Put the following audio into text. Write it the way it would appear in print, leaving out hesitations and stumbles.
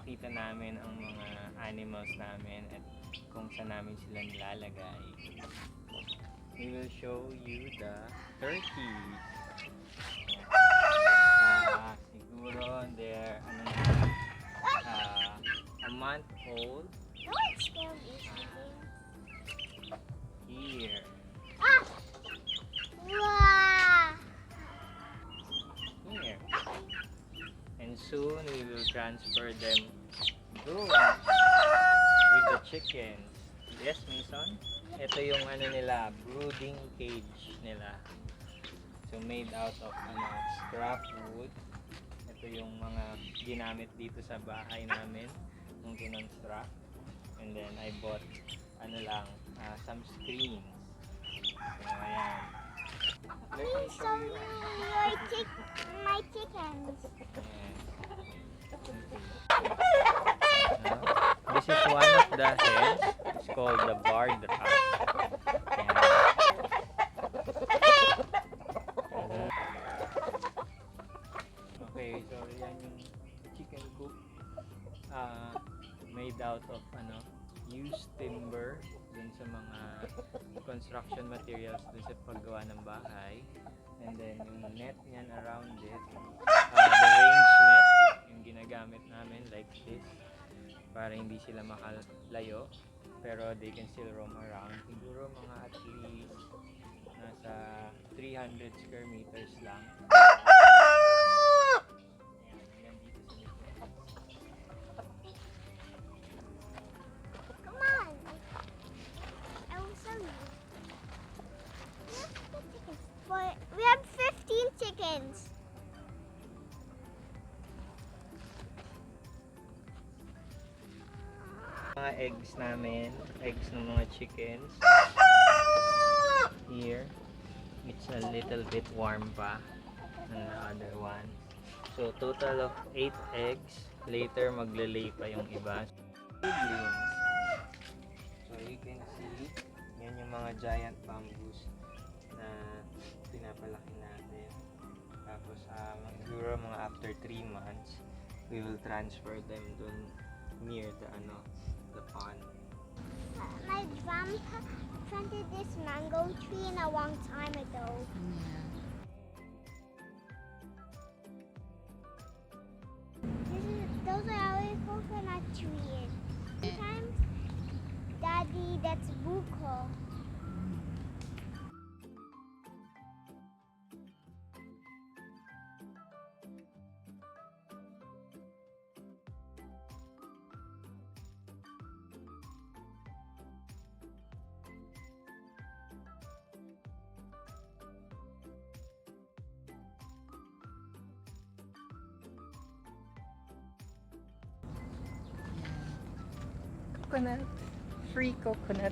ipapakita namin ang mga animals namin at kung saan namin sila nilalagay. We will show you the turkeys. Siguro they're a month old. No, it's still Here. Wow! Here. And soon we will transfer them doon with the chickens. Yes, Mason? Ito yung ano nila, brooding cage nila. So made out of scrap wood. Ito yung mga ginamit dito sa bahay namin nung kinonstruct. And then I bought some screens. So ayan. Let me show you. My chickens. This is one of the hens. It's called the barred rat. Okay, so yan yung chicken coop. Made out of used timber dun sa mga construction materials dun sa paggawa ng bahay. And then yung net niyan around it, the range net, yung ginagamit namin like this para hindi sila makalayo pero they can still roam around. Siguro mga at least nasa 300 square meters lang. Ayan, dito sa likod. Come on. I will show you. We have 15 chickens. Mga eggs namin, eggs ng mga chickens. Here, it's a little bit warm pa than the other one. So total of 8 eggs. Later maglalay pa yung iba. Seedlings. So you can see, yan yung mga giant bamboos na pinapalaki natin. Tapos siguro mga after 3 months, we will transfer them dun near the pond. My grandpa planted this mango tree in a long time ago. Those are our coconut trees. Sometimes, Daddy, that's buko. Coconut. Free coconut.